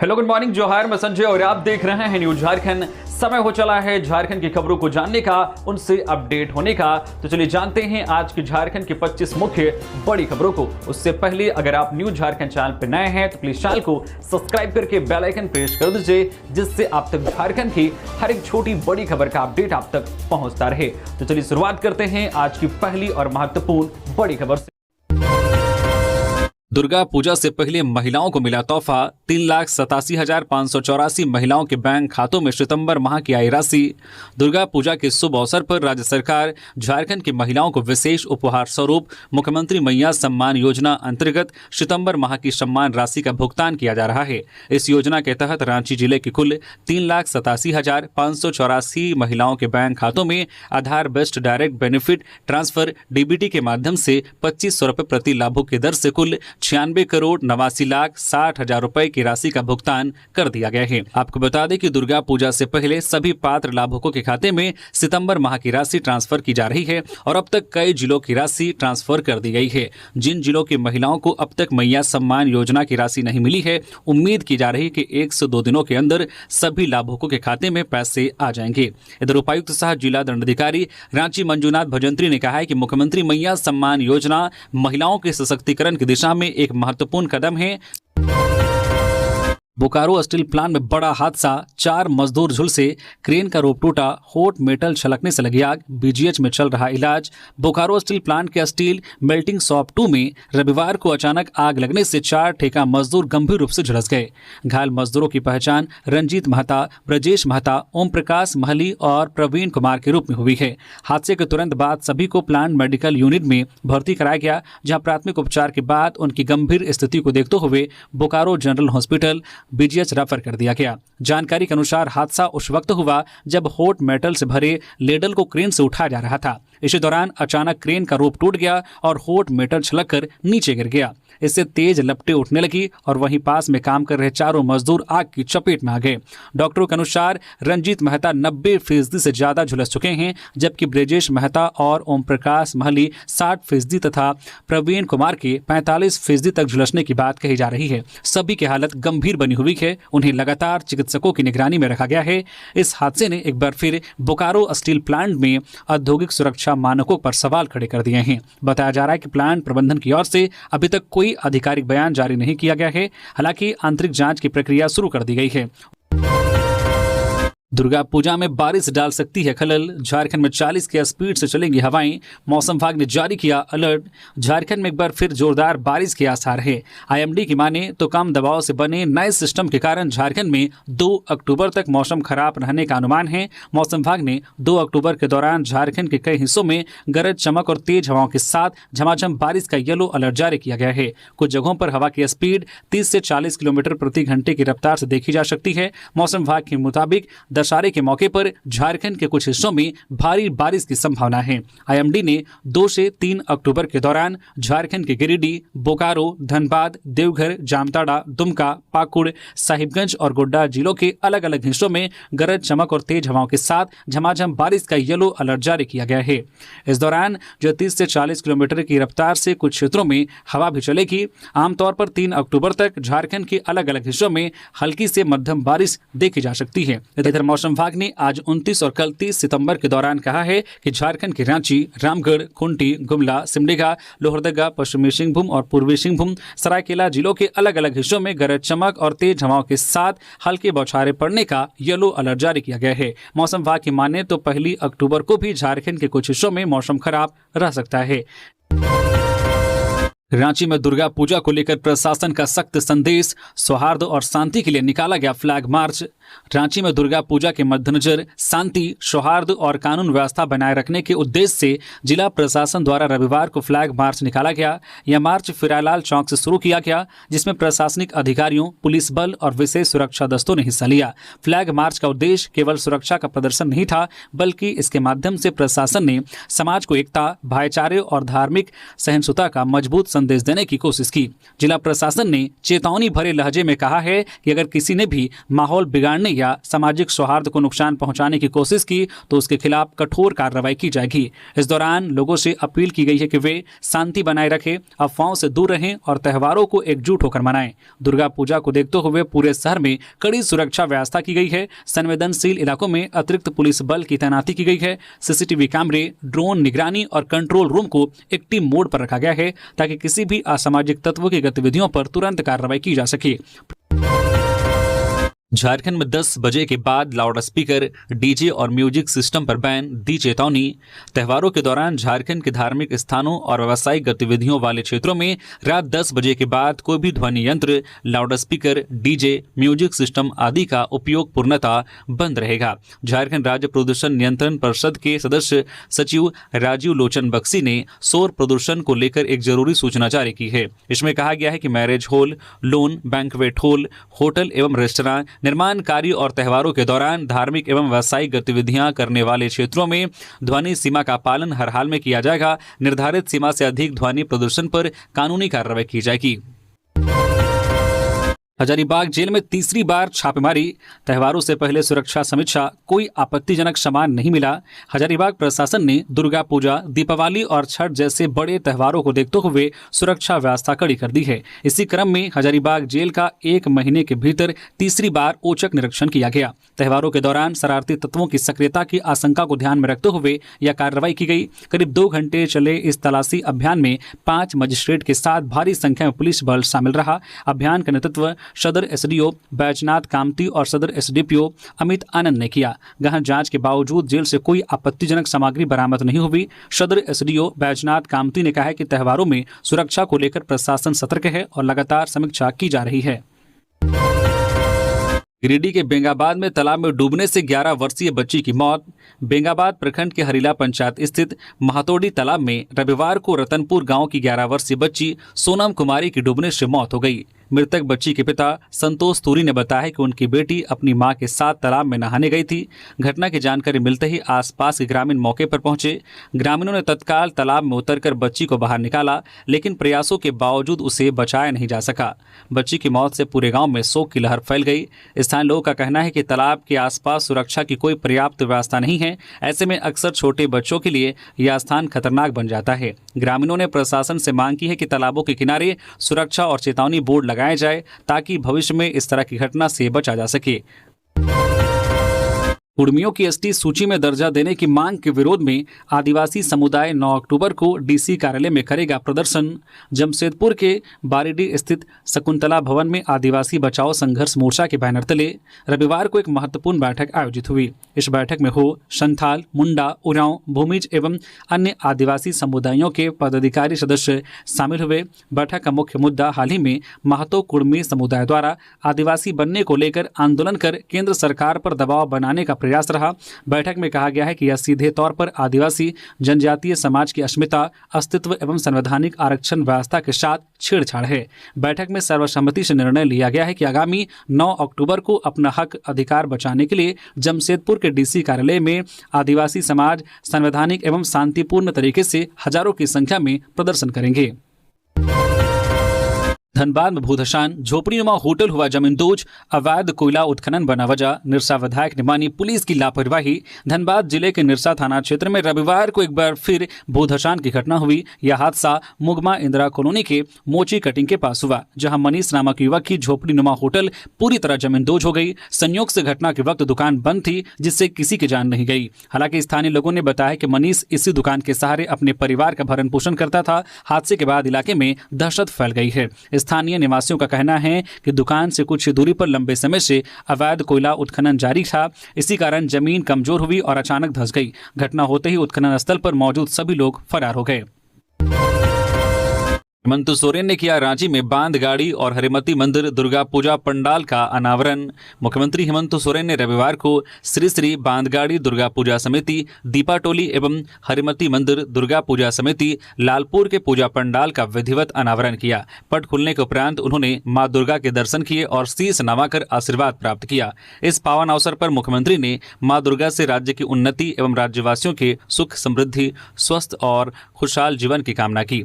Hello, good morning, जोहार। मैं संजय और आप देख रहे हैं न्यूज झारखंड। समय हो चला है झारखंड की खबरों को जानने का, उनसे अपडेट होने का। तो चलिए जानते हैं आज की झारखंड की 25 मुख्य बड़ी खबरों को। उससे पहले अगर आप न्यूज झारखंड चैनल पर नए हैं तो प्लीज चैनल को सब्सक्राइब करके बेल आइकन प्रेस कर दीजिए, जिससे आप तक झारखंड की हर एक छोटी बड़ी खबर का अपडेट आप तक पहुंचता रहे। तो चलिए शुरुआत करते हैं आज की पहली और महत्वपूर्ण बड़ी खबर से। दुर्गा पूजा से पहले महिलाओं को मिला तोहफा। 3,87,584 महिलाओं के बैंक खातों में सितंबर माह की आई राशि। दुर्गा पूजा के शुभ अवसर पर राज्य सरकार झारखंड की महिलाओं को विशेष उपहार स्वरूप मुख्यमंत्री मैया सम्मान योजना अंतर्गत सितंबर माह की सम्मान राशि का भुगतान किया जा रहा है। इस योजना के तहत रांची जिले की कुल 3,87,584 महिलाओं के बैंक खातों में Aadhaar based direct benefit transfer DBT के माध्यम से 2,500 रुपये प्रति लाभुक की दर से कुल 96,89,60,000 रुपए की राशि का भुगतान कर दिया गया है। आपको बता दें कि दुर्गा पूजा से पहले सभी पात्र लाभुकों के खाते में सितंबर माह की राशि ट्रांसफर की जा रही है और अब तक कई जिलों की राशि ट्रांसफर कर दी गई है। जिन जिलों की महिलाओं को अब तक मैया सम्मान योजना की राशि नहीं मिली है, उम्मीद की जा रही है कि 1 से 2 दिनों के अंदर सभी लाभुकों के खाते में पैसे आ जाएंगे। इधर उपायुक्त सह जिला दंडाधिकारी रांची मंजूनाथ भजंत्री ने कहा है कि मुख्यमंत्री मैया सम्मान योजना महिलाओं के सशक्तिकरण की दिशा में एक महत्वपूर्ण कदम है। बोकारो स्टील प्लांट में बड़ा हादसा, 4 मजदूर झुलसे, क्रेन का रोप टूटा, होट मेटल छलकने से लगी आग, बीजीएच में चल रहा इलाज। बोकारो स्टील प्लांट के स्टील मेल्टिंग शॉप 2 में रविवार को अचानक आग लगने से 4 ठेका मजदूर गंभीर रूप से झुलस गए। घायल मजदूरों की पहचान रंजीत महता, ब्रजेश महता, ओम प्रकाश महली और प्रवीण कुमार के रूप में हुई है। हादसे के तुरंत बाद सभी को प्लांट मेडिकल यूनिट में भर्ती कराया गया, जहाँ प्राथमिक उपचार के बाद उनकी गंभीर स्थिति को देखते हुए Bokaro general hospital BGH refer कर दिया गया। जानकारी के अनुसार हादसा उस वक्त हुआ जब हॉट मेटल से भरे लेडल को क्रेन से उठाया जा रहा था। इसी दौरान अचानक क्रेन का रोप टूट गया और हॉट मेटल छलककर नीचे गिर गया। इससे तेज लपटें उठने लगी और वहीं पास में काम कर रहे चारों मजदूर आग की चपेट में आ गए। डॉक्टरों के अनुसार रंजीत मेहता 90% से ज्यादा झुलस चुके हैं, जबकि ब्रजेश मेहता और ओम प्रकाश महली 60% तथा प्रवीण कुमार के 45% तक झुलसने की बात कही जा रही है। सभी की हालत गंभीर बनी हुई है, उन्हें लगातार चिकित्सकों की निगरानी में रखा गया है। इस हादसे ने एक बार फिर बोकारो स्टील प्लांट में औद्योगिक सुरक्षा मानकों पर सवाल खड़े कर दिए हैं। बताया जा रहा है कि प्लांट प्रबंधन की ओर से अभी तक कोई आधिकारिक बयान जारी नहीं किया गया है। हालांकि आंतरिक जांच की प्रक्रिया शुरू कर दी गई है। दुर्गा पूजा में बारिश डाल सकती है खलल, झारखंड में 40 की स्पीड से चलेंगी हवाएं, मौसम विभाग ने जारी किया अलर्ट। झारखंड में एक बार फिर जोरदार बारिश के आसार है। आईएमडी की माने तो कम दबाव से बने नए सिस्टम के कारण झारखंड में 2 अक्टूबर तक मौसम खराब रहने का अनुमान है। मौसम विभाग ने 2 अक्टूबर के दौरान झारखंड के कई हिस्सों में गरज चमक और तेज हवाओं के साथ झमाझम बारिश का येलो अलर्ट जारी किया गया है। कुछ जगहों पर हवा की स्पीड 30 से 40 किलोमीटर प्रति घंटे की रफ्तार से देखी जा सकती है। मौसम विभाग के मुताबिक दशहरे के मौके पर झारखंड के कुछ हिस्सों में भारी बारिश की संभावना है। आईएमडी ने 2 से 3 अक्टूबर के दौरान झारखंड के गिरिडीह, बोकारो, धनबाद, देवघर, जामताड़ा, दुमका, पाकुड़, साहिबगंज और गोड्डा जिलों के अलग अलग हिस्सों में गरज चमक और तेज हवाओं के साथ झमाझम बारिश का येलो अलर्ट जारी किया गया है। इस दौरान जो 30 से 40 किलोमीटर की रफ्तार से कुछ क्षेत्रों में हवा भी चलेगी। आमतौर पर 3 अक्टूबर तक झारखंड के अलग अलग हिस्सों में हल्की से मध्यम बारिश देखी जा सकती है। इधर मौसम विभाग ने आज 29 और कल 30 सितंबर के दौरान कहा है कि झारखंड के रांची, रामगढ़, खूंटी, गुमला, सिमडेगा, लोहरदगा, पश्चिमी सिंहभूम और पूर्वी सिंहभूम, सरायकेला जिलों के अलग अलग हिस्सों में गरज चमक और तेज हवाओं के साथ हल्के बौछारें पड़ने का येलो अलर्ट जारी किया गया है। मौसम विभाग की माने तो 1 अक्टूबर को भी झारखंड के कुछ हिस्सों में मौसम खराब रह सकता है। रांची में दुर्गा पूजा को लेकर प्रशासन का सख्त संदेश, सौहार्द और शांति के लिए निकाला गया फ्लैग मार्च। रांची में दुर्गा पूजा के मद्देनजर शांति, सौहार्द और कानून व्यवस्था बनाए रखने के उद्देश्य से जिला प्रशासन द्वारा रविवार को फ्लैग मार्च निकाला गया। यह मार्च फिरालाल चौक से शुरू किया गया, जिसमें प्रशासनिक अधिकारियों, पुलिस बल और विशेष सुरक्षा दस्तों ने हिस्सा लिया। फ्लैग मार्च का उद्देश्य केवल सुरक्षा का प्रदर्शन नहीं था, बल्कि इसके माध्यम से प्रशासन ने समाज को एकता, भाईचारे और धार्मिक सहिष्णुता का मजबूत संदेश देने की कोशिश की। जिला प्रशासन ने चेतावनी भरे लहजे में कहा है कि अगर किसी ने भी माहौल बिगाड़ने या सामाजिक सौहार्द को नुकसान पहुंचाने की कोशिश की तो उसके खिलाफ कठोर कार्रवाई की जाएगी। इस दौरान लोगों से अपील की गई है कि वे शांति बनाए रखें, अफवाहों से दूर रहें और त्योहारों को एकजुट होकर मनाएं। दुर्गा पूजा को देखते हुए पूरे शहर में कड़ी सुरक्षा व्यवस्था की गई है। संवेदनशील इलाकों में अतिरिक्त पुलिस बल की तैनाती की गई है। सीसीटीवी कैमरे, ड्रोन निगरानी और कंट्रोल रूम को एक्टिव मोड पर रखा गया है ताकि किसी भी असामाजिक तत्वों की गतिविधियों पर तुरंत कार्रवाई की जा सके। झारखंड में 10 बजे के बाद लाउड स्पीकर, डीजे और म्यूजिक सिस्टम पर बैन, दी चेतावनी। त्योहारों के दौरान झारखंड के धार्मिक स्थानों और व्यावसायिक गतिविधियों वाले क्षेत्रों में रात 10 बजे के बाद कोई भी ध्वनि यंत्र, loud speaker, DJ, music system आदि का उपयोग पूर्णतः बंद रहेगा। झारखंड राज्य प्रदूषण नियंत्रण परिषद के सदस्य सचिव राजीव लोचन बक्सी ने शोर प्रदूषण को लेकर एक जरूरी सूचना जारी की है। इसमें कहा गया है कि marriage hall, loan, banquet hall, hotel एवं रेस्टोरेंट, निर्माण कार्य और त्योहारों के दौरान धार्मिक एवं व्यावसायिक गतिविधियां करने वाले क्षेत्रों में ध्वनि सीमा का पालन हर हाल में किया जाएगा। निर्धारित सीमा से अधिक ध्वनि प्रदूषण पर कानूनी कार्रवाई की जाएगी। हजारीबाग जेल में तीसरी बार छापेमारी, त्योहारों से पहले सुरक्षा समीक्षा, कोई आपत्तिजनक सामान नहीं मिला। हजारीबाग प्रशासन ने दुर्गा पूजा, दीपावली और छठ जैसे बड़े त्योहारों को देखते हुए सुरक्षा व्यवस्था कड़ी कर दी है। इसी क्रम में हजारीबाग जेल का 1 महीने के भीतर तीसरी बार औचक निरीक्षण किया गया। त्योहारों के दौरान शरारती तत्वों की सक्रियता की आशंका को ध्यान में रखते हुए यह कार्रवाई की गई। करीब 2 घंटे चले इस तलाशी अभियान में 5 मजिस्ट्रेट के साथ भारी संख्या में पुलिस बल शामिल रहा। अभियान का नेतृत्व सदर एसडीओ बैजनाथ कामती और सदर एसडीपीओ अमित आनंद ने किया। गहन जांच के बावजूद जेल से कोई आपत्तिजनक सामग्री बरामद नहीं हुई। सदर एसडीओ बैजनाथ कामती ने कहा है कि त्योहारों में सुरक्षा को लेकर प्रशासन सतर्क है और लगातार समीक्षा की जा रही है। गिरिडीह के बेंगाबाद में तालाब में डूबने से 11 वर्षीय बच्ची की मौत। बेंगाबाद प्रखंड के हरीला पंचायत स्थित महातोड़ी तालाब में रविवार को रतनपुर गांव की 11 वर्षीय बच्ची सोनम कुमारी की डूबने से मौत हो गई। मृतक बच्ची के पिता संतोष तूरी ने बताया कि उनकी बेटी अपनी मां के साथ तालाब में नहाने गई थी। घटना की जानकारी मिलते ही आसपास के ग्रामीण मौके पर पहुंचे। ग्रामीणों ने तत्काल तालाब में उतरकर बच्ची को बाहर निकाला, लेकिन प्रयासों के बावजूद उसे बचाया नहीं जा सका। बच्ची की मौत से पूरे गांव में शोक की लहर फैल गई। स्थानीय लोगों का कहना है कि तालाब के आसपास सुरक्षा की कोई पर्याप्त व्यवस्था नहीं है। ऐसे में अक्सर छोटे बच्चों के लिए यह स्थान खतरनाक बन जाता है। ग्रामीणों ने प्रशासन से मांग की है कि तालाबों के किनारे सुरक्षा और चेतावनी बोर्ड लगाए जाए ताकि भविष्य में इस तरह की घटना से बचा जा सके। कुर्मियों की एसटी सूची में दर्जा देने की मांग के विरोध में आदिवासी समुदाय 9 अक्टूबर को डीसी कार्यालय में करेगा प्रदर्शन। जमशेदपुर के बारीडीह स्थित शकुंतला भवन में आदिवासी बचाओ संघर्ष मोर्चा के बैनर तले रविवार को एक महत्वपूर्ण बैठक आयोजित हुई। इस बैठक में हो संथाल, मुंडा, उरांव, भूमिज एवं अन्य आदिवासी समुदायों के पदाधिकारी सदस्य शामिल हुए। बैठक का मुख्य मुद्दा हाल ही में महतो कुर्मी समुदाय द्वारा आदिवासी बनने को लेकर आंदोलन कर केंद्र सरकार पर दबाव बनाने का प्रयास रहा। बैठक में कहा गया है कि यह सीधे तौर पर आदिवासी जनजातीय समाज की अस्मिता, अस्तित्व एवं संवैधानिक आरक्षण व्यवस्था के साथ छेड़छाड़ है। बैठक में सर्वसम्मति से निर्णय लिया गया है कि आगामी 9 अक्टूबर को अपना हक अधिकार बचाने के लिए जमशेदपुर के डीसी कार्यालय में आदिवासी समाज संवैधानिक एवं शांतिपूर्ण तरीके से हजारों की संख्या में प्रदर्शन करेंगे। धनबाद में भूधसान, झोपड़ीनुमा होटल हुआ जमींदोज, अवैध कोयला उत्खनन बना वजह, निरसा विधायक ने मानी पुलिस की लापरवाही। धनबाद जिले के निरसा थाना क्षेत्र में रविवार को एक बार फिर भूधसान की घटना हुई। यह हादसा मुगमा इंदिरा कॉलोनी के मोची कटिंग के पास हुआ, जहां मनीष नामक युवक की झोपड़ीनुमा होटल पूरी तरह जमींदोज हो गई। संयोग से घटना के वक्त दुकान बंद थी, जिससे किसी की जान नहीं गई। हालांकि स्थानीय लोगों ने बताया कि मनीष इसी दुकान के सहारे अपने परिवार का भरण पोषण करता था। हादसे के बाद इलाके में दहशत फैल गई है। स्थानीय निवासियों का कहना है कि दुकान से कुछ दूरी पर लंबे समय से अवैध कोयला उत्खनन जारी था। इसी कारण जमीन कमजोर हुई और अचानक धंस गई। घटना होते ही उत्खनन स्थल पर मौजूद सभी लोग फरार हो गए। हेमंत सोरेन ने किया रांची में बांध गाड़ी और हरिमती मंदिर दुर्गा पूजा पंडाल का अनावरण। मुख्यमंत्री हेमंत सोरेन ने रविवार को श्री श्री बांधगाड़ी दुर्गा पूजा समिति दीपा टोली एवं हरिमती मंदिर दुर्गा पूजा समिति लालपुर के पूजा पंडाल का विधिवत अनावरण किया। पट खुलने के उपरांत उन्होंने मां दुर्गा के दर्शन किए और शीश नवाकर आशीर्वाद प्राप्त किया। इस पावन अवसर पर मुख्यमंत्री ने मां दुर्गा से राज्य की उन्नति एवं राज्यवासियों के सुख, समृद्धि, स्वस्थ और खुशहाल जीवन की कामना की।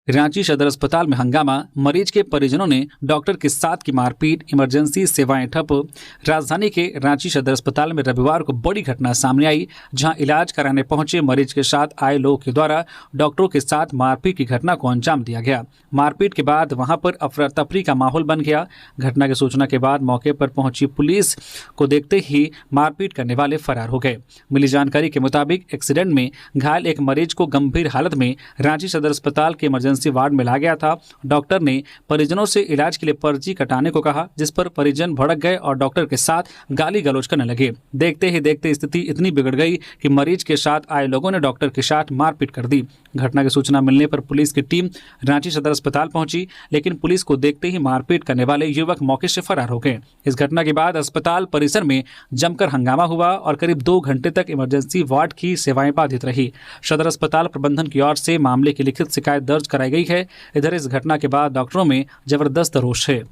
रांची सदर अस्पताल में हंगामा, मरीज के परिजनों ने डॉक्टर के साथ की मारपीट, इमरजेंसी सेवाएं ठप। राजधानी के रांची सदर अस्पताल में रविवार को बड़ी घटना सामने आई, जहां इलाज कराने पहुंचे मरीज के साथ आए लोगों के द्वारा डॉक्टरों के साथ मारपीट की घटना को अंजाम दिया गया। मारपीट के बाद वहां पर अफरा तफरी का माहौल बन गया। घटना की सूचना के बाद मौके पर पहुंची पुलिस को देखते ही मारपीट करने वाले फरार हो गए। मिली जानकारी के मुताबिक एक्सीडेंट में घायल एक मरीज को गंभीर हालत में रांची सदर अस्पताल के इमरजेंसी वार्ड में ला गया था। डॉक्टर ने परिजनों से इलाज के लिए पर्ची कटाने को कहा, जिस पर परिजन भड़क गए और डॉक्टर के साथ गाली गलौज करने लगे। देखते ही देखते स्थिति इतनी बिगड़ गई कि मरीज के साथ आए लोगों ने डॉक्टर के साथ मारपीट कर दी। घटना की सूचना मिलने पर पुलिस की टीम रांची सदर अस्पताल पहुंची, लेकिन पुलिस को देखते ही मारपीट करने वाले युवक मौके से फरार हो गए। इस घटना के बाद अस्पताल परिसर में जमकर हंगामा हुआ और करीब 2 घंटे तक इमरजेंसी वार्ड की सेवाएं बाधित रही। सदर अस्पताल प्रबंधन की ओर से मामले की लिखित शिकायत दर्ज कराई गई है। इधर इस घटना के बाद डॉक्टरों में जबरदस्त रोष है।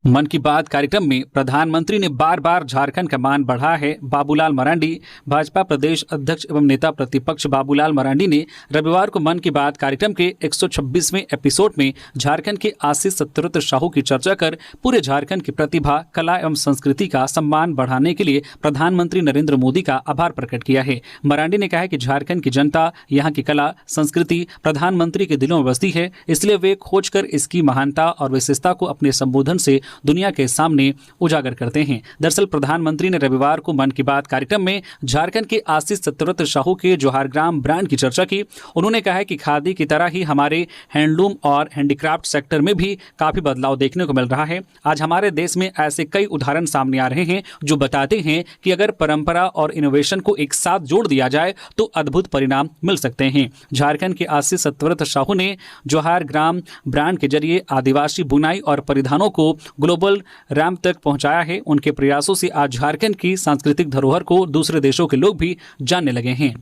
मन की बात कार्यक्रम में प्रधानमंत्री ने बार बार झारखंड का मान बढ़ाया है। बाबूलाल मरांडी। भाजपा प्रदेश अध्यक्ष एवं नेता प्रतिपक्ष बाबूलाल मरांडी ने रविवार को मन की बात कार्यक्रम के 126वें एपिसोड में झारखंड के आशीष सत्यव्रत साहू की चर्चा कर पूरे झारखंड की प्रतिभा, कला एवं संस्कृति का सम्मान बढ़ाने के लिए प्रधानमंत्री नरेंद्र मोदी का आभार प्रकट किया है। मरांडी ने कहा है कि झारखंड की जनता, यहाँ की कला संस्कृति प्रधानमंत्री के दिलों में बसती है, इसलिए वे खोजकर इसकी महानता और विशेषता को अपने संबोधन से दुनिया के सामने उजागर करते हैं। दरअसल प्रधानमंत्री ने रविवार को मन की बात कार्यक्रम में झारखंड के आशीष सत्यव्रत साहू के जोहार ग्राम ब्रांड की चर्चा की। उन्होंने कहा है कि खादी की तरह ही हमारे हैंडलूम और हैंडीक्राफ्ट सेक्टर में भी काफी बदलाव देखने को मिल रहा है। आज हमारे देश में ऐसे कई उदाहरण सामने आ रहे हैं जो बताते हैं कि अगर परंपरा और इनोवेशन को एक साथ जोड़ दिया जाए तो अद्भुत परिणाम मिल सकते हैं। झारखंड के आशीष सत्यव्रत साहू ने जोहार ग्राम ब्रांड के जरिए आदिवासी बुनाई और परिधानों को ग्लोबल रैंप तक पहुंचाया है। उनके प्रयासों से आज झारखंड की सांस्कृतिक धरोहर को दूसरे देशों के लोग भी जानने लगे हैं।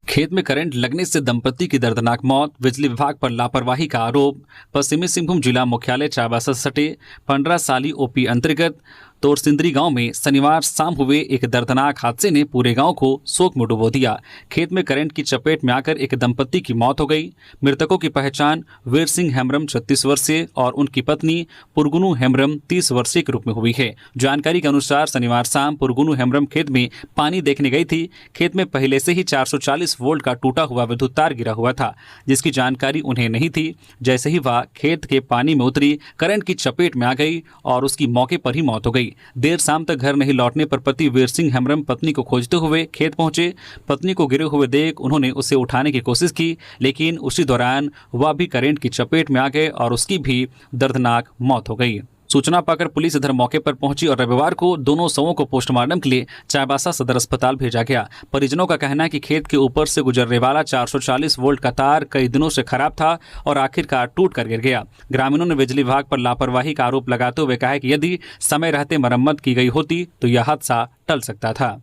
खेत में करंट लगने से दंपति की दर्दनाक मौत, बिजली विभाग पर लापरवाही का आरोप। पश्चिमी सिंहभूम जिला मुख्यालय चाईबासा से सटे 15 साली ओपी अंतर्गत तोरसिंदरी गांव में शनिवार शाम हुए एक दर्दनाक हादसे ने पूरे गांव को शोक में डुबो दिया। खेत में करंट की चपेट में आकर एक दंपति की मौत हो गई। मृतकों की पहचान वीर सिंह हेम्ब्रम 36 वर्षीय और उनकी पत्नी पुरगुनु हेम्ब्रम 30 वर्षीय के रूप में हुई है। जानकारी के अनुसार शनिवार शाम पुरगुनु हेम्ब्रम खेत में पानी देखने गई थी। खेत में पहले से ही 440 वोल्ट का टूटा हुआ विद्युत तार गिरा हुआ था, जिसकी जानकारी उन्हें नहीं थी। जैसे ही वह खेत के पानी में उतरी, करंट की चपेट में आ गई और उसकी मौके पर ही मौत हो गई। देर शाम तक घर नहीं लौटने पर पति वीर सिंह हेम्ब्रम पत्नी को खोजते हुए खेत पहुंचे। पत्नी को गिरे हुए देख उन्होंने उसे उठाने की कोशिश की, लेकिन उसी दौरान वह भी करंट की चपेट में आ गए और उसकी भी दर्दनाक मौत हो गई। सूचना पाकर पुलिस इधर मौके पर पहुंची और रविवार को दोनों शवों को पोस्टमार्टम के लिए चाईबासा सदर अस्पताल भेजा गया। परिजनों का कहना है कि खेत के ऊपर से गुजरने वाला 440 वोल्ट का तार कई दिनों से खराब था और आखिरकार टूट कर गिर गया। ग्रामीणों ने बिजली विभाग पर लापरवाही का आरोप लगाते हुए कहा है कि यदि समय रहते मरम्मत की गई होती तो यह हादसा टल सकता था।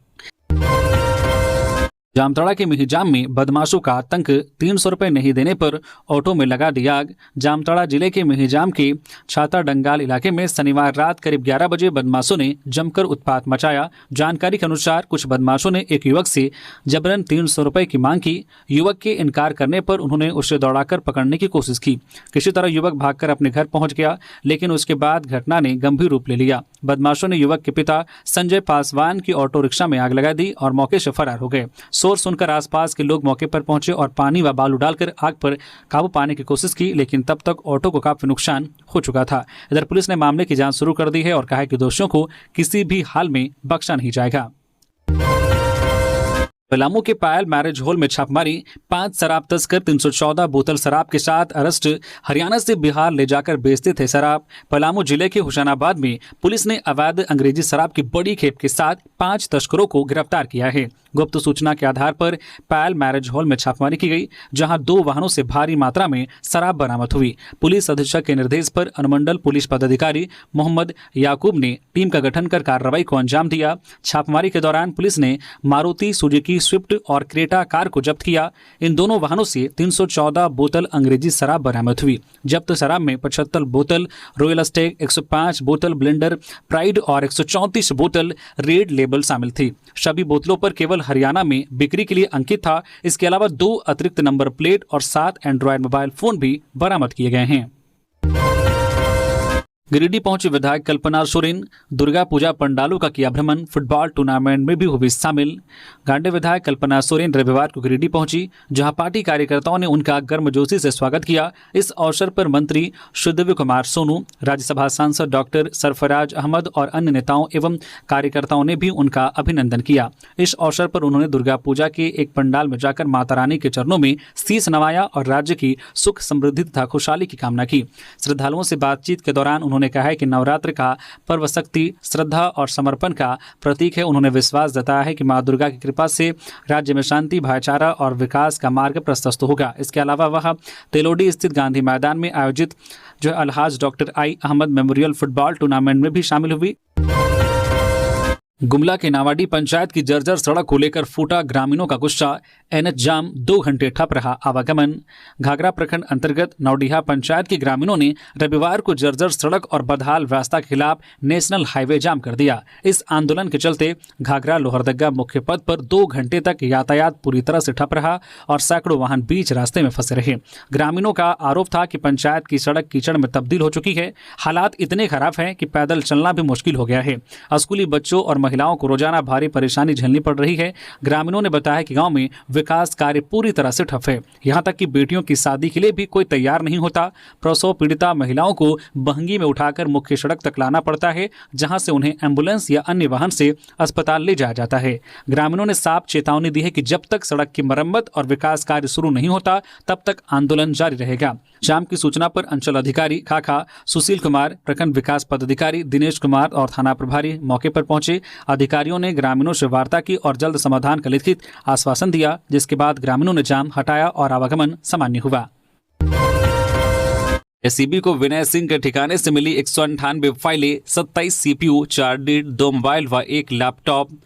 जामताड़ा के मिहिजाम में बदमाशों का आतंक, 300 रुपये नहीं देने पर ऑटो में लगा दी आग। जामताड़ा जिले के मिहिजाम के छाता डंगाल इलाके में शनिवार रात करीब 11 बजे बदमाशों ने जमकर उत्पात मचाया। जानकारी के अनुसार कुछ बदमाशों ने एक युवक से जबरन 300 रुपये की मांग की। युवक के इनकार करने पर उन्होंने उसे दौड़ाकर पकड़ने की कोशिश की। किसी तरह युवक भागकर अपने घर पहुंच गया, लेकिन उसके बाद घटना ने गंभीर रूप ले लिया। बदमाशों ने युवक के पिता संजय पासवान की ऑटो रिक्शा में आग लगा दी और मौके से फरार हो गए। शोर सुनकर आसपास के लोग मौके पर पहुंचे और पानी व बालू डालकर आग पर काबू पाने की कोशिश की, लेकिन तब तक ऑटो को काफी नुकसान हो चुका था। इधर पुलिस ने मामले की जांच शुरू कर दी है और कहा है कि दोषियों को किसी भी हाल में बख्शा नहीं जाएगा। पलामू के पायल मैरिज हॉल में छापेमारी, 5 शराब तस्कर 314 बोतल शराब के साथ अरेस्ट। हरियाणा से बिहार ले जाकर बेचते थे शराब। पलामू जिले के हुसैनाबाद में पुलिस ने अवैध अंग्रेजी शराब की बड़ी खेप के साथ 5 तस्करों को गिरफ्तार किया है। गुप्त सूचना के आधार पर पायल मैरिज हॉल में छापेमारी की गई, जहां 2 वाहनों से भारी मात्रा में शराब बरामद हुई। पुलिस अधीक्षक के निर्देश पर अनुमंडल पुलिस पदाधिकारी मोहम्मद याकूब ने टीम का गठन कर कार्रवाई को अंजाम दिया। छापेमारी के दौरान पुलिस ने मारुति सुजुकी स्विफ्ट और क्रेटा कार को जब्त किया। इन दोनों वाहनों से 314 बोतल अंग्रेजी शराब बरामद हुई। जब्त शराब में 75 बोतल रॉयल स्टेग, 105 बोतल ब्लेंडर प्राइड और 134 बोतल रेड लेबल शामिल थी। सभी बोतलों पर केवल केवल हरियाणा में बिक्री के लिए अंकित था। इसके अलावा 2 अतिरिक्त नंबर प्लेट और 7 एंड्रॉयड मोबाइल फोन भी बरामद किए गए हैं। गिरिडीह पहुंची विधायक कल्पना सोरेन, दुर्गा पूजा पंडालों का किया भ्रमण, फुटबॉल टूर्नामेंट में भी हुई शामिल। गांडे विधायक कल्पना सोरेन रविवार को गिरिडीह पहुंची, जहां पार्टी कार्यकर्ताओं ने उनका गर्मजोशी से स्वागत किया। इस अवसर पर मंत्री सुदिव्य कुमार सोनू, राज्यसभा सांसद डॉक्टर सरफराज अहमद और अन्य नेताओं एवं कार्यकर्ताओं ने भी उनका अभिनंदन किया। इस अवसर पर उन्होंने दुर्गा पूजा के एक पंडाल में जाकर माता रानी के चरणों में शीश नवाया और राज्य की सुख समृद्धि तथा खुशहाली की कामना की। श्रद्धालुओं से बातचीत के दौरान उन्होंने कहा है कि नवरात्र का पर्व शक्ति, श्रद्धा और समर्पण का प्रतीक है। उन्होंने विश्वास जताया है कि मां दुर्गा की कृपा से राज्य में शांति, भाईचारा और विकास का मार्ग प्रशस्त होगा। इसके अलावा वह तेलोडी स्थित गांधी मैदान में आयोजित जो Alhaj doctor I Ahmed memorial football tournament में भी शामिल हुई। गुमला के नावाडी पंचायत की जर्जर सड़क को लेकर फूटा ग्रामीणों का गुस्सा, एनएच जाम, 2 घंटे ठप रहा आवागमन। घाघरा प्रखंड अंतर्गत नौडीहा पंचायत के ग्रामीणों ने रविवार को जर्जर सड़क और बदहाल रास्ता के खिलाफ नेशनल हाईवे जाम कर दिया। इस आंदोलन के चलते घाघरा लोहरदगा मुख्य पथ पर 2 घंटे तक यातायात पूरी तरह से ठप रहा और सैकड़ों वाहन बीच रास्ते में फंसे रहे। ग्रामीणों का आरोप था कि पंचायत की सड़क कीचड़ में तब्दील हो चुकी है। हालात इतने खराब हैं कि पैदल चलना भी मुश्किल हो गया है। स्कूली बच्चों और महिलाओं को रोजाना भारी परेशानी झेलनी पड़ रही है। ग्रामीणों ने बताया कि गांव में विकास कार्य पूरी तरह से ठप है। यहां तक कि बेटियों की शादी के लिए भी कोई तैयार नहीं होता। प्रसव पीड़िता महिलाओं को बहंगी में उठाकर मुख्य सड़क तक लाना पड़ता है, जहां से उन्हें एम्बुलेंस या अन्य वाहन से अस्पताल ले जाया जाता है। ग्रामीणों ने साफ चेतावनी दी है कि जब तक सड़क की मरम्मत और विकास कार्य शुरू नहीं होता तब तक आंदोलन जारी रहेगा। जाम की सूचना पर अंचल अधिकारी खाखा सुशील कुमार, प्रखंड विकास पदाधिकारी दिनेश कुमार और थाना प्रभारी मौके पर पहुंचे। अधिकारियों ने ग्रामीणों से वार्ता की और जल्द समाधान का लिखित आश्वासन दिया, जिसके बाद ग्रामीणों ने जाम हटाया और आवागमन सामान्य हुआ। एसीबी को विनय सिंह के ठिकाने से मिली 198 फाइलें, 27 सीपीयू, 4 डीड, 2 मोबाइल व 1 लैपटॉप।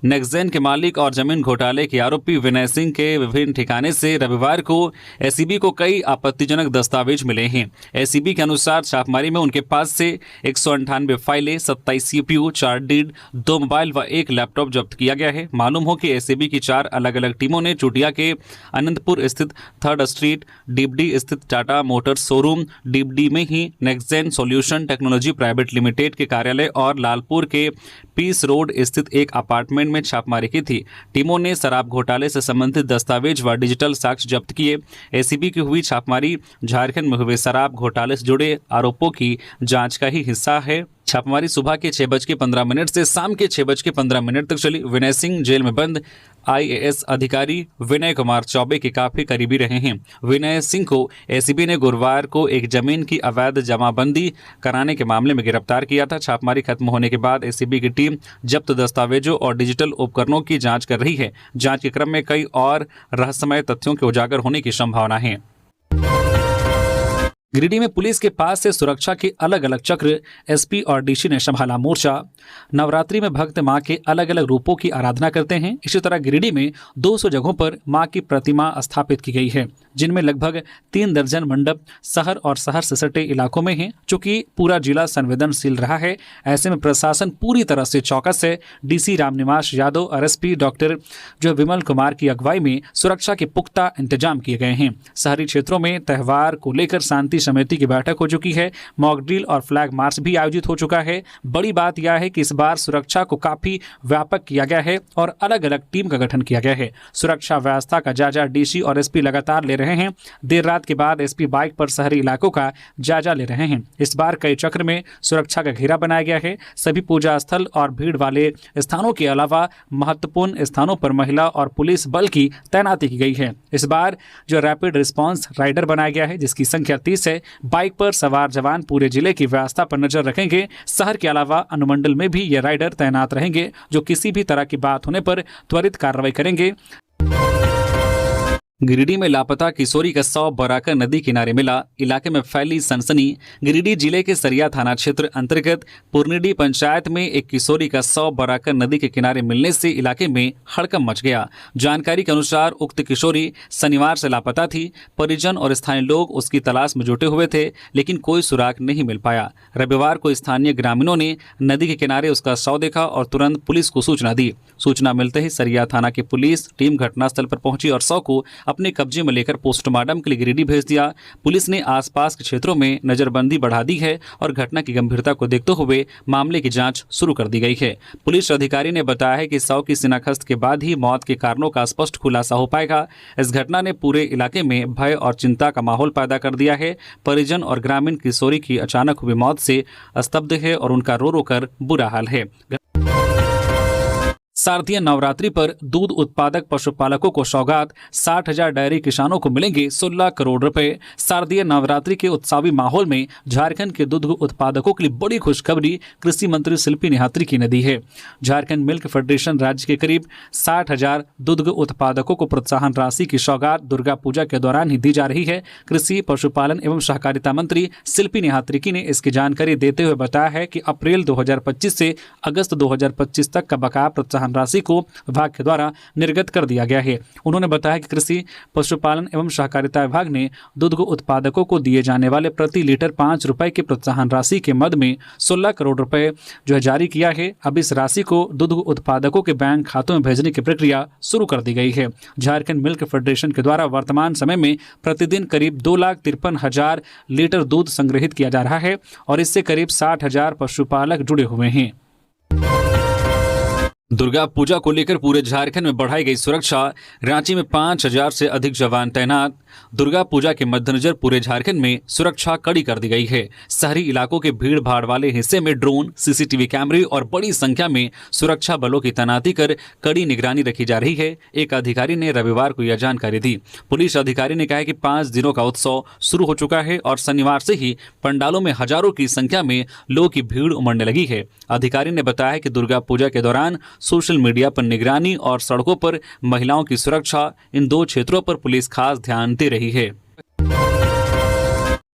नेक्सजेन के मालिक और जमीन घोटाले के आरोपी विनय सिंह के विभिन्न ठिकाने से रविवार को एसीबी को कई आपत्तिजनक दस्तावेज मिले हैं। एसीबी के अनुसार छापेमारी में उनके पास से 198 फाइलें, 27 सीपीयू, 4 डीड, 2 मोबाइल व 1 लैपटॉप जब्त किया गया है। मालूम हो कि एसीबी की 4 अलग अलग टीमों ने चुटिया के अनंतपुर स्थित 3rd स्ट्रीट, डीबडी स्थित टाटा मोटर्स शोरूम, डीबडी में ही NexGen solution technology private limited के कार्यालय और लालपुर के पीस रोड स्थित एक अपार्टमेंट में छापेमारी की थी। टीमों ने शराब घोटाले से संबंधित दस्तावेज व डिजिटल साक्ष्य जब्त किए। एसीबी की हुई छापेमारी झारखंड में हुए शराब घोटाले से जुड़े आरोपों की जांच का ही हिस्सा है। छापेमारी सुबह के 6:15 से शाम के 6:15 तक चली। विनय सिंह जेल में बंद आईएएस अधिकारी विनय कुमार चौबे के काफी करीबी रहे हैं। विनय सिंह को एसीबी ने गुरुवार को एक जमीन की अवैध जमाबंदी कराने के मामले में गिरफ्तार किया था। छापेमारी खत्म होने के बाद एसीबी की टीम जब्त दस्तावेजों और डिजिटल उपकरणों की जांच कर रही है। जांच के क्रम में कई और रहस्यमय तथ्यों के उजागर होने की संभावना है। गिरिडीह में पुलिस के पास से सुरक्षा के अलग अलग चक्र, एसपी और डीसी ने संभाला मोर्चा। नवरात्रि में भक्त मां के अलग अलग रूपों की आराधना करते हैं। इसी तरह गिरिडीह में 200 जगहों पर मां की प्रतिमा स्थापित की गई है, जिनमें लगभग 3 दर्जन मंडप शहर और शहर से सटे इलाकों में हैं, चूंकि पूरा जिला संवेदनशील रहा है। ऐसे में प्रशासन पूरी तरह से चौकस है। डीसी रामनिवास यादव और एसपी डॉक्टर विमल कुमार की अगुवाई में सुरक्षा के पुख्ता इंतजाम किए गए हैं। शहरी क्षेत्रों में त्यौहार को लेकर शांति समिति की बैठक हो चुकी है। मॉक ड्रिल और फ्लैग मार्च भी आयोजित हो चुका है। बड़ी बात यह है कि इस बार सुरक्षा को काफी व्यापक किया गया है और अलग अलग टीम का गठन किया गया है। सुरक्षा व्यवस्था का जायजा डीसी और एसपी लगातार ले रहे हैं। देर रात के बाद एसपी बाइक पर शहरी इलाकों का जायजा ले रहे हैं। इस बार कई चक्र में सुरक्षा का घेरा बनाया गया है। सभी पूजा स्थल और भीड़ वाले स्थानों के अलावा महत्वपूर्ण स्थानों पर महिला और पुलिस बल की तैनाती की गई है। इस बार रैपिड रिस्पांस राइडर बनाया गया है, जिसकी संख्या 30 है। बाइक पर सवार जवान पूरे जिले की व्यवस्था पर नजर रखेंगे। शहर के अलावा अनुमंडल में भी ये राइडर तैनात रहेंगे, जो किसी भी तरह की बात होने पर त्वरित कार्रवाई करेंगे। गिरिडीह में लापता किशोरी का शव बराकर नदी किनारे मिला, इलाके में फैली सनसनी। गिरिडीह जिले के सरिया थाना क्षेत्र अंतर्गत पुरनीडीह पंचायत में एक किशोरी का शव बराकर नदी के किनारे मिलने से इलाके में हड़कंप मच गया। जानकारी के अनुसार उक्त किशोरी शनिवार से लापता थी। परिजन और स्थानीय लोग उसकी तलाश में जुटे हुए थे, लेकिन कोई सुराग नहीं मिल पाया। रविवार को स्थानीय ग्रामीणों ने नदी के किनारे उसका शव देखा और तुरंत पुलिस को सूचना दी। सूचना मिलते ही सरिया थाना की पुलिस टीम घटनास्थल पर पहुंची और शव को अपने कब्जे में लेकर पोस्टमार्टम के लिए गिरिडीह भेज दिया। पुलिस ने आसपास के क्षेत्रों में नजरबंदी बढ़ा दी है और घटना की गंभीरता को देखते हुए मामले की जांच शुरू कर दी गई है। पुलिस अधिकारी ने बताया है कि शव की शिनाख्त के बाद ही मौत के कारणों का स्पष्ट खुलासा हो पाएगा। इस घटना ने पूरे इलाके में भय और चिंता का माहौल पैदा कर दिया है। परिजन और ग्रामीण किशोरी की अचानक हुई मौत से स्तब्ध है और उनका रो रो कर बुरा हाल है। शारदीय नवरात्रि पर दूध उत्पादक पशुपालकों को सौगात, 60,000 डेयरी किसानों को मिलेंगे 16 करोड़ रुपए। शारदीय नवरात्रि के उत्सवी माहौल में झारखंड के दूध उत्पादकों के लिए बड़ी खुशखबरी कृषि मंत्री शिल्पी निहात्री की ने दी है। झारखंड मिल्क फेडरेशन राज्य के करीब 60,000 दूध उत्पादकों को प्रोत्साहन राशि की सौगात दुर्गा पूजा के दौरान ही दी जा रही है। कृषि, पशुपालन एवं सहकारिता मंत्री शिल्पी निहात्री ने इसकी जानकारी देते हुए बताया है कि अप्रैल 2025 से अगस्त 2025 तक का बकाया प्रोत्साहन राशि को विभाग के द्वारा निर्गत कर दिया गया है। उन्होंने बताया कि कृषि, पशुपालन एवं सहकारिता विभाग ने दूध उत्पादकों को दिए जाने वाले प्रति लीटर 5 रुपए की प्रोत्साहन राशि के मद में 16 करोड़ रुपए जो है जारी किया है। अब इस राशि को दूध उत्पादकों के बैंक खातों में भेजने की प्रक्रिया शुरू कर दी गई है। झारखंड मिल्क फेडरेशन के द्वारा वर्तमान समय में प्रतिदिन करीब 2,53,000 लीटर दूध संग्रहित किया जा रहा है और इससे करीब 60,000 पशुपालक जुड़े हुए हैं। दुर्गा पूजा को लेकर पूरे झारखंड में बढ़ाई गई सुरक्षा, रांची में 5,000 से अधिक जवान तैनात। दुर्गा पूजा के मद्देनजर पूरे झारखंड में सुरक्षा कड़ी कर दी गई है। शहरी इलाकों के भीड़ भाड़ वाले हिस्से में ड्रोन, सीसीटीवी कैमरे और बड़ी संख्या में सुरक्षा बलों की तैनाती कर कड़ी निगरानी रखी जा रही है। एक अधिकारी ने रविवार को यह जानकारी दी। पुलिस अधिकारी ने कहा कि 5 दिनों का उत्सव शुरू हो चुका है और शनिवार से ही पंडालों में हजारों की संख्या में लोगों की भीड़ उमड़ने लगी है। अधिकारी ने बताया कि दुर्गा पूजा के दौरान सोशल मीडिया पर निगरानी और सड़कों पर महिलाओं की सुरक्षा, इन 2 क्षेत्रों पर पुलिस खास ध्यान दे रही है।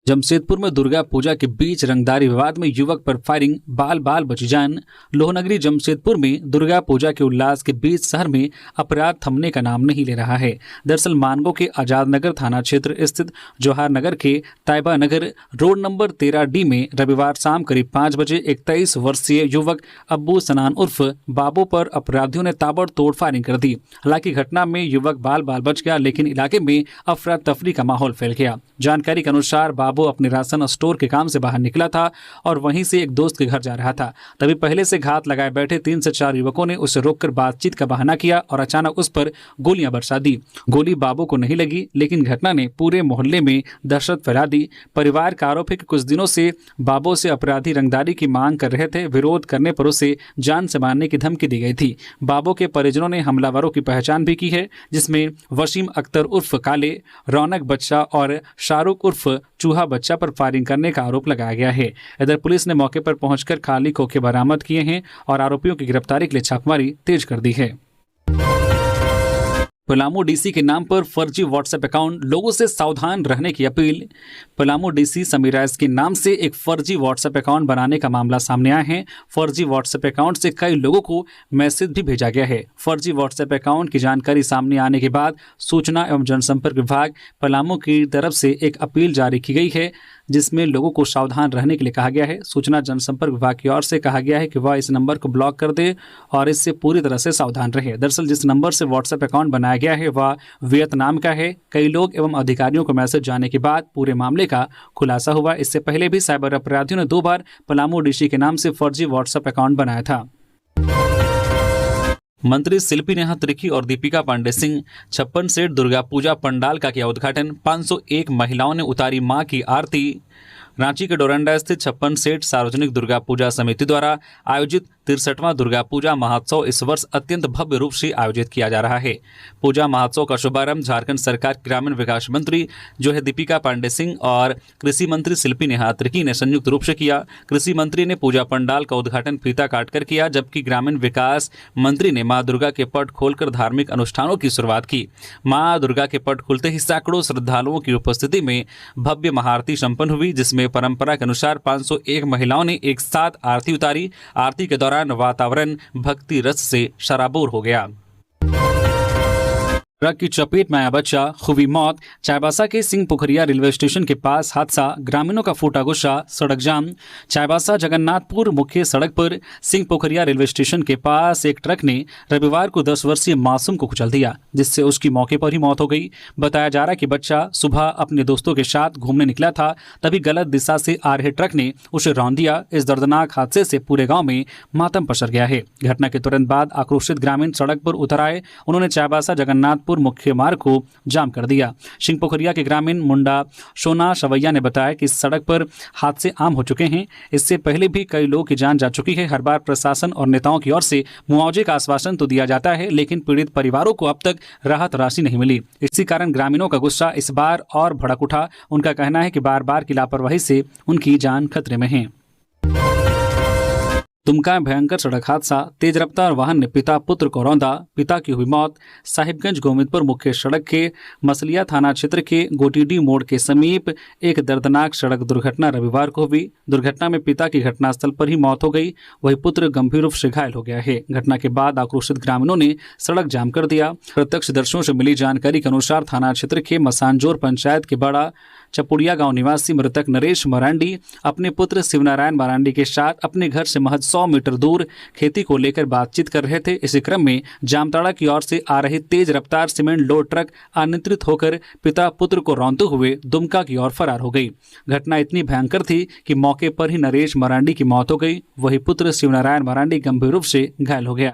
जमशेदपुर में दुर्गा पूजा के बीच रंगदारी विवाद में युवक पर फायरिंग, बाल बाल बची जान। लोहनगरी जमशेदपुर में दुर्गा पूजा के उल्लास के बीच शहर में अपराध थमने का नाम नहीं ले रहा है। दरअसल मानगो के आजाद नगर थाना क्षेत्र स्थित जौहर नगर के ताइबा नगर रोड नंबर 13D में रविवार शाम करीब 5 बजे 23 वर्षीय युवक अब्बू सनान उर्फ बाबू पर अपराधियों ने ताबड़तोड़ फायरिंग कर दी। हालांकि घटना में युवक बाल बाल बच गया, लेकिन इलाके में अफरा तफरी का माहौल फैल गया। जानकारी के अनुसार बाबू अपने राशन स्टोर के काम से बाहर निकला था और वहीं से एक दोस्त के घर जा रहा था। तभी पहले से घात लगाए बैठे 3 से 4 युवकों ने उसे रोककर बातचीत का बहाना किया और अचानक उस पर गोलियां बरसा दी। गोली बाबू को नहीं लगी, लेकिन घटना ने पूरे मोहल्ले में दहशत फैला दी। परिवार का आरोप है कि कुछ दिनों से बाबू से अपराधी रंगदारी की मांग कर रहे थे। विरोध करने पर उसे जान से मारने की धमकी दी गई थी। बाबू के परिजनों ने हमलावरों की पहचान भी की है, जिसमें वसीम अख्तर उर्फ काले, रौनक बच्चा और शाहरुख उर्फ चूहा बच्चा पर फायरिंग करने का आरोप लगाया गया है। इधर पुलिस ने मौके पर पहुंचकर खाली खोखे बरामद किए हैं और आरोपियों की गिरफ्तारी के लिए छापेमारी तेज कर दी है। पलामू डीसी के नाम पर फर्जी व्हाट्सएप अकाउंट, लोगों से सावधान रहने की अपील। पलामू डीसी समीरा एस के नाम से एक फर्जी व्हाट्सएप अकाउंट बनाने का मामला सामने आया है। फर्जी व्हाट्सएप अकाउंट से कई लोगों को मैसेज भी भेजा गया है। फर्जी व्हाट्सएप अकाउंट की जानकारी सामने आने के बाद सूचना एवं जनसंपर्क विभाग पलामू की तरफ से एक अपील जारी की गई है, जिसमें लोगों को सावधान रहने के लिए कहा गया है। सूचना जनसंपर्क विभाग की ओर से कहा गया है कि वह इस नंबर को ब्लॉक कर दे और इससे पूरी तरह से सावधान रहे। दरअसल जिस नंबर से व्हाट्सएप अकाउंट बनाया गया है वह वियतनाम का है। कई लोग एवं अधिकारियों को मैसेज जाने के बाद पूरे मामले का खुलासा हुआ। इससे पहले भी साइबर अपराधियों ने 2 बार पलामू डीसी के नाम से फर्जी व्हाट्सएप अकाउंट बनाया था। मंत्री शिल्पी नेहा त्रिखी और दीपिका पांडे सिंह 56 सेठ दुर्गा पूजा पंडाल का किया उद्घाटन। 501 महिलाओं ने उतारी मां की आरती। रांची के डोरंडा स्थित 56 सेठ सार्वजनिक दुर्गा पूजा समिति द्वारा आयोजित 63वां दुर्गा पूजा महोत्सव इस वर्ष अत्यंत भव्य रूप से आयोजित किया जा रहा है। पूजा महोत्सव का शुभारंभ झारखंड सरकार की ग्रामीण विकास मंत्री जो है दीपिका पांडे सिंह और कृषि मंत्री शिल्पी नेहा त्रिकी ने संयुक्त रूप से किया। कृषि मंत्री ने पूजा पंडाल का उद्घाटन फीता काटकर किया, जबकि ग्रामीण विकास मंत्री ने मां दुर्गा के पट खोलकर धार्मिक अनुष्ठानों की शुरुआत की। मां दुर्गा के पट खुलते ही सैकड़ों श्रद्धालुओं की उपस्थिति में भव्य महाआरती संपन्न हुई, जिसमें परंपरा के अनुसार 501 महिलाओं ने एक साथ आरती उतारी। आरती के दौरान वातावरण भक्ति रस से सराबोर हो गया। ट्रक की चपेट में आया बच्चा, हुई मौत। चाईबासा के सिंह पोखरिया रेलवे स्टेशन के पास हादसा, ग्रामीणों का फूटा गुस्सा, सड़क जाम। चाईबासा जगन्नाथपुर मुख्य सड़क पर सिंह पोखरिया रेलवे स्टेशन के पास एक ट्रक ने रविवार को 10 वर्षीय मासूम को कुचल दिया, जिससे उसकी मौके पर ही मौत हो गई। बताया जा रहा है कि बच्चा सुबह अपने दोस्तों के साथ घूमने निकला था, तभी गलत दिशा से आ रहे ट्रक ने उसे रौंद दिया। इस दर्दनाक हादसे से पूरे गाँव में मातम पसर गया है। घटना के तुरंत बाद आक्रोशित ग्रामीण सड़क पर उतर आए। उन्होंने चाईबासा जगन्नाथपुर मुख्य मार्ग को जाम कर दिया। सिंह पोखरिया के ग्रामीण मुंडा सोना सवैया ने बताया कि इस सड़क पर हादसे आम हो चुके हैं। इससे पहले भी कई लोगों की जान जा चुकी है। हर बार प्रशासन और नेताओं की ओर से मुआवजे का आश्वासन तो दिया जाता है, लेकिन पीड़ित परिवारों को अब तक राहत राशि नहीं मिली। इसी कारण ग्रामीणों का गुस्सा इस बार और भड़क उठा। उनका कहना है कि बार बार की लापरवाही से उनकी जान खतरे में है। दुमका में भयंकर सड़क हादसा, तेज रफ्तार वाहन ने पिता पुत्र को रौंदा, पिता की हुई मौत। साहिबगंज गोविंदपुर मुख्य सड़क के मसलिया थाना क्षेत्र के गोटीडी मोड़ के समीप एक दर्दनाक सड़क दुर्घटना रविवार को हुई। दुर्घटना में पिता की घटनास्थल पर ही मौत हो गई, वही पुत्र गंभीर रूप से घायल हो गया है। घटना के बाद आक्रोशित ग्रामीणों ने सड़क जाम कर दिया। प्रत्यक्षदर्शियों से मिली जानकारी के अनुसार थाना क्षेत्र के मसानजोर पंचायत के बड़ा चपुड़िया गांव निवासी मृतक नरेश मरांडी अपने पुत्र शिवनारायण मरांडी के साथ अपने घर से महज 100 मीटर दूर खेती को लेकर बातचीत कर रहे थे। इसी क्रम में जामताड़ा की ओर से आ रही तेज रफ्तार सीमेंट लोड ट्रक अनियंत्रित होकर पिता पुत्र को रौंदते हुए दुमका की ओर फरार हो गई। घटना इतनी भयंकर थी कि मौके पर ही नरेश मरांडी की मौत हो गई, वही पुत्र शिवनारायण मरांडी गंभीर रूप से घायल हो गया।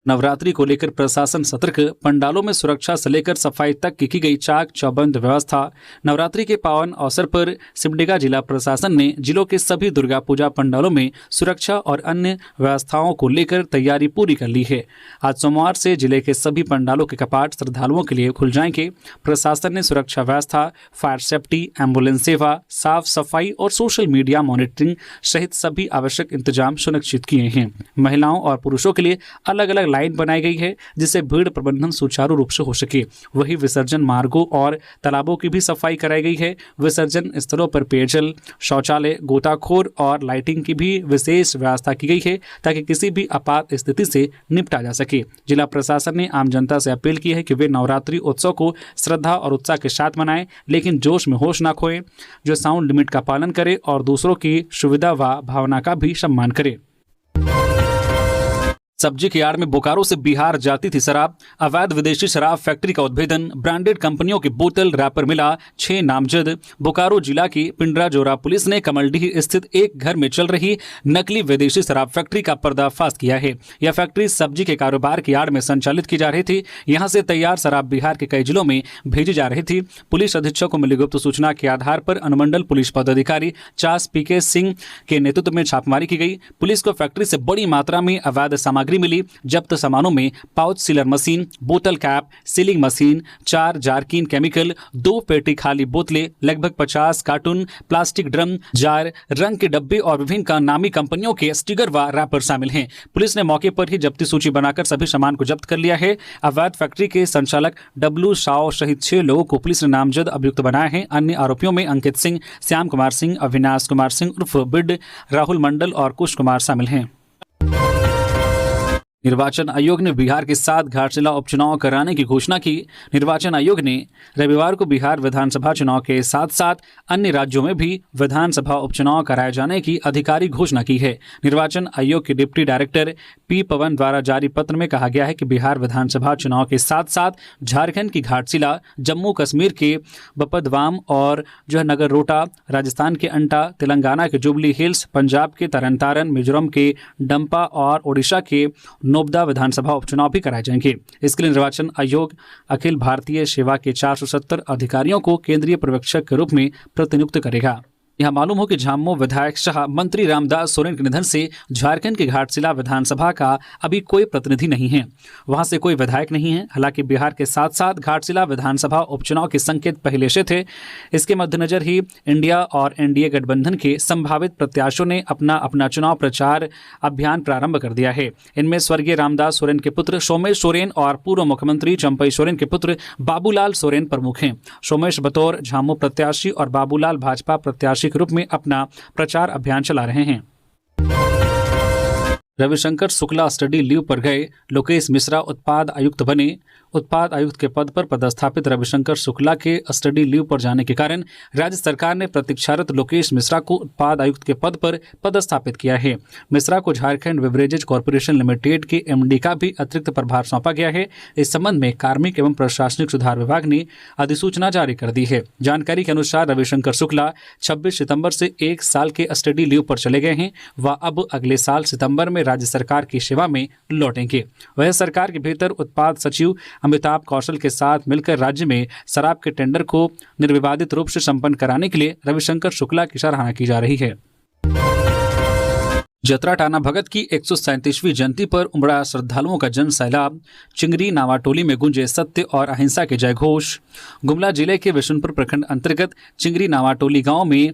नवरात्रि को लेकर प्रशासन सतर्क, पंडालों में सुरक्षा से लेकर सफाई तक की गई चाक चौबंद व्यवस्था। नवरात्रि के पावन अवसर पर सिमडेगा जिला प्रशासन ने जिलों के सभी दुर्गा पूजा पंडालों में सुरक्षा और अन्य व्यवस्थाओं को लेकर तैयारी पूरी कर ली है। आज सोमवार से जिले के सभी पंडालों के कपाट श्रद्धालुओं के लिए खुल जाएंगे। प्रशासन ने सुरक्षा व्यवस्था, फायर सेफ्टी, एम्बुलेंस सेवा, साफ सफाई और सोशल मीडिया मॉनिटरिंग सहित सभी आवश्यक इंतजाम सुनिश्चित किए हैं। महिलाओं और पुरुषों के लिए अलग अलग लाइन बनाई गई है, जिससे भीड़ प्रबंधन सुचारू रूप से हो सके। वही विसर्जन मार्गों और तालाबों की भी सफाई कराई गई है। विसर्जन स्थलों पर पेयजल, शौचालय, गोताखोर और लाइटिंग की भी विशेष व्यवस्था की गई है, ताकि किसी भी आपात स्थिति से निपटा जा सके। जिला प्रशासन ने आम जनता से अपील की है कि वे नवरात्रि उत्सव को श्रद्धा और उत्साह के साथ मनाएं, लेकिन जोश में होश ना खोएं, जो साउंड लिमिट का पालन करें और दूसरों की सुविधा व भावना का भी सम्मान करें। सब्जी की आड़ में बोकारो से बिहार जाती थी शराब, अवैध विदेशी शराब फैक्ट्री का उद्भेदन, ब्रांडेड कंपनियों की बोतल रैपर मिला, 6 नामजद। बोकारो जिला की पिंडरा जोरा पुलिस ने कमलडीह स्थित एक घर में चल रही नकली विदेशी शराब फैक्ट्री का पर्दाफाश किया है। यह फैक्ट्री सब्जी के कारोबार की आड़ में संचालित की जा रही थी। यहां से तैयार शराब बिहार के कई जिलों में भेजी जा रही थी। पुलिस अधीक्षक को मिली गुप्त सूचना के आधार पर अनुमंडल पुलिस पदाधिकारी चास पीके सिंह के नेतृत्व में छापेमारी की गई। पुलिस को फैक्ट्री से बड़ी मात्रा में अवैध सामग्री मिली। जब्त सामानों में पाउच सीलर मशीन, बोतल कैप, सीलिंग मशीन, 4 जारकिन केमिकल, 2 पेटी खाली बोतलें, लगभग 50 कार्टून प्लास्टिक ड्रम, जार, रंग के डब्बे और विभिन्न नामी कंपनियों के स्टिकर व रैपर शामिल हैं। पुलिस ने मौके पर ही जब्ती सूची बनाकर सभी सामान को जब्त कर लिया है। अवैध फैक्ट्री के संचालक डब्लू शाह सहित 6 लोगों को पुलिस ने नामजद अभियुक्त बनाया है। अन्य आरोपियों में अंकित सिंह, श्याम कुमार सिंह, अविनाश कुमार सिंह उर्फ बिड, राहुल मंडल और कुश कुमार शामिल हैं। निर्वाचन आयोग ने बिहार के 7 घाटशिला उपचुनाव कराने की घोषणा की। निर्वाचन आयोग ने रविवार को बिहार विधानसभा चुनाव के साथ साथ अन्य राज्यों में भी विधानसभा उपचुनाव कराए जाने की आधिकारिक घोषणा की है। निर्वाचन आयोग के डिप्टी डायरेक्टर पी पवन द्वारा जारी पत्र में कहा गया है कि बिहार विधानसभा चुनाव के साथ साथ झारखंड की घाटशिला, जम्मू कश्मीर के बपदवाम और नगर रोटा, राजस्थान के अंटा, तेलंगाना के जुबली हिल्स, पंजाब के तरन तारन, मिजोरम के डंपा और ओडिशा के नोबदा विधानसभा उपचुनाव भी कराए जाएंगे। इसके लिए निर्वाचन आयोग अखिल भारतीय सेवा के 470 अधिकारियों को केंद्रीय पर्यवेक्षक के रूप में प्रतिनियुक्त करेगा। यहाँ मालूम हो कि झामुमो विधायक शाह मंत्री रामदास सोरेन के निधन से झारखंड के घाटशिला विधानसभा का अभी कोई प्रतिनिधि नहीं है। वहां से कोई विधायक नहीं है। हालांकि बिहार के साथ साथ घाटशिला विधानसभा उपचुनाव के संकेत पहले से थे। इसके मद्देनजर ही इंडिया और एनडीए गठबंधन के संभावित प्रत्याशियों ने अपना अपना चुनाव प्रचार अभियान प्रारंभ कर दिया है। इनमें स्वर्गीय रामदास सोरेन के पुत्र सोमेश सोरेन और पूर्व मुख्यमंत्री चंपई सोरेन के पुत्र बाबूलाल सोरेन प्रमुख हैं। सोमेश बतौर झामुमो प्रत्याशी और बाबूलाल भाजपा प्रत्याशी के रूप में अपना प्रचार अभियान चला रहे हैं। रविशंकर शुक्ला स्टडी लीव पर गए, लोकेश मिश्रा उत्पाद आयुक्त बने। उत्पाद आयुक्त के पद पर पदस्थापित रविशंकर शुक्ला के स्टडी लीव पर जाने के कारण राज्य सरकार ने प्रतीक्षारत लोकेश मिश्रा को उत्पाद आयुक्त के पद पर पदस्थापित किया है। मिश्रा को झारखंड बेवरेजेज कॉर्पोरेशन लिमिटेड के एमडी का भी अतिरिक्त प्रभार सौंपा गया है। इस संबंध में कार्मिक एवं प्रशासनिक सुधार विभाग ने अधिसूचना जारी कर दी है। जानकारी के अनुसार रविशंकर शुक्ला 26 सितंबर से 1 साल के स्टडी लीव पर चले गए हैं। वह अब अगले साल सितंबर में राज्य सरकार की सेवा में लौटेंगे। वह सरकार के भीतर उत्पाद सचिव अमिताभ कौशल के साथ मिलकर राज्य में शराब के टेंडर को निर्विवादित रूप से संपन्न कराने के लिए रविशंकर शुक्ला की सराहना की जा रही है। जतरा टाना भगत की 137वीं जयंती पर उमड़ा श्रद्धालुओं का जन सैलाब। चिंगरी नावाटोली में गूंजे सत्य और अहिंसा के जय घोष। गुमला जिले के विशुनपुर प्रखंड अंतर्गत चिंगरी नावाटोली गांव में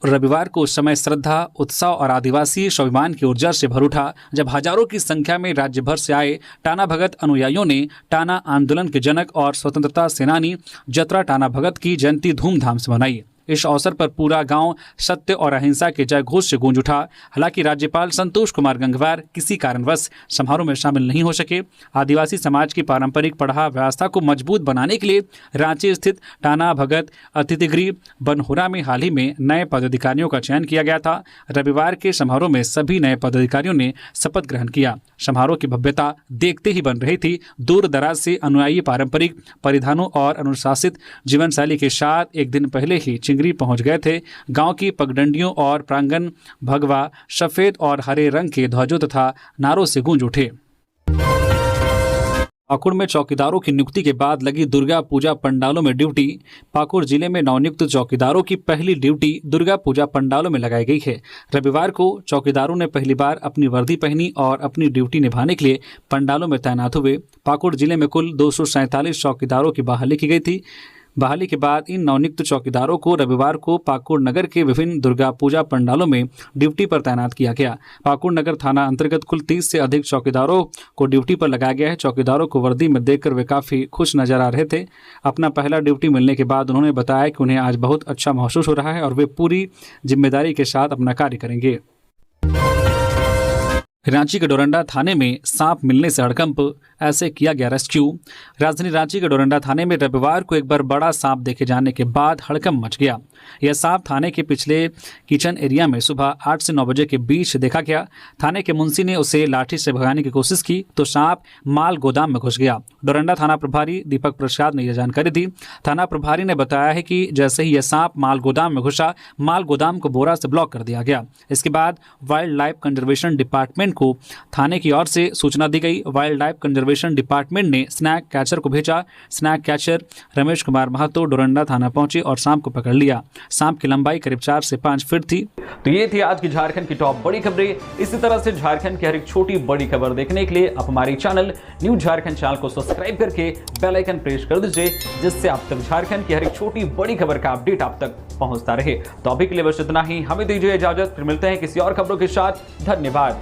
रविवार को उस समय श्रद्धा, उत्साह और आदिवासी स्वाभिमान की ऊर्जा से भर उठा जब हजारों की संख्या में राज्य भर से आए टाना भगत अनुयायियों ने टाना आंदोलन के जनक और स्वतंत्रता सेनानी जतरा टाना भगत की जयंती धूमधाम से मनाई। इस अवसर पर पूरा गांव सत्य और अहिंसा के जय घोष से गूंज उठा। हालांकि राज्यपाल संतोष कुमार गंगवार किसी कारणवश समारोह में शामिल नहीं हो सके। आदिवासी समाज की पारंपरिक पढ़ा व्यवस्था को मजबूत बनाने के लिए रांची स्थित टाना भगत अतिथिगृह बनहोरा में हाल ही में नए पदाधिकारियों का चयन किया गया था। रविवार के समारोह में सभी नए पदाधिकारियों ने शपथ ग्रहण किया। समारोह की भव्यता देखते ही बन रही थी। दूर दराज से अनुयायी पारंपरिक परिधानों और अनुशासित जीवन शैली के साथ एक दिन पहले ही चिंगरी पहुंच गए थे। गांव की पगडंडियों और प्रांगण भगवा सफेद और हरे रंग के ध्वजों तथा नारों से गूंज उठे। पाकुड़ में चौकीदारों की नियुक्ति के बाद लगी दुर्गा पूजा पंडालों में ड्यूटी। पाकुड़ जिले में नवनियुक्त चौकीदारों की पहली ड्यूटी दुर्गा पूजा पंडालों में लगाई गई है। रविवार को चौकीदारों ने पहली बार अपनी वर्दी पहनी और अपनी ड्यूटी निभाने के लिए पंडालों में तैनात हुए। पाकुड़ जिले में कुल 247 चौकीदारों की बहाली की गई थी। बहाली के बाद इन नवनियुक्त चौकीदारों को रविवार को पाकुड़ नगर के विभिन्न दुर्गा पूजा पंडालों में ड्यूटी पर तैनात किया गया। पाकुड़ नगर थाना अंतर्गत कुल 30 से अधिक चौकीदारों को ड्यूटी पर लगाया गया है। चौकीदारों को वर्दी में देखकर वे काफ़ी खुश नजर आ रहे थे। अपना पहला ड्यूटी मिलने के बाद उन्होंने बताया कि उन्हें आज बहुत अच्छा महसूस हो रहा है और वे पूरी जिम्मेदारी के साथ अपना कार्य करेंगे। रांची के डोरंडा थाने में सांप मिलने से हड़कंप, ऐसे किया गया रेस्क्यू। राजधानी रांची के डोरंडा थाने में रविवार को एक बार बड़ा सांप देखे जाने के बाद हड़कंप मच गया। यह सांप थाने के पिछले किचन एरिया में सुबह 8 से 9 बजे के बीच देखा गया। थाने के मुंशी ने उसे लाठी से भगाने की कोशिश की तो सांप माल गोदाम में घुस गया। डोरंडा थाना प्रभारी दीपक प्रसाद ने यह जानकारी दी। थाना प्रभारी ने बताया है कि जैसे ही यह सांप माल गोदाम में घुसा, माल गोदाम को बोरा से ब्लॉक कर दिया गया। इसके बाद वाइल्ड लाइफ कंजर्वेशन डिपार्टमेंट को थाने की ओर से सूचना दी गई। वाइल्ड लाइफ कंजर्वेशन डिपार्टमेंट ने स्नैक कैचर को भेजा। स्नैक कैचर रमेश कुमार महतो डोरंडा थाना पहुंचे और सांप को पकड़ लिया। सांप की लंबाई करीब 4 से 5 फीट थी। तो ये थी आज की झारखंड की टॉप बड़ी खबरें। इसी तरह से झारखंड की हर एक छोटी बड़ी खबर देखने के लिए आप हमारे चैनल न्यू झारखंड चैनल को सब्सक्राइब करके बेल आइकन प्रेस कर दीजिए, जिससे आप तक झारखंड की हर एक छोटी बड़ी खबर का अपडेट आप तक पहुंचता रहे। तो अभी के लिए बस इतना ही। हमें दीजिए इजाजत, फिर मिलते हैं किसी और खबरों के साथ। धन्यवाद।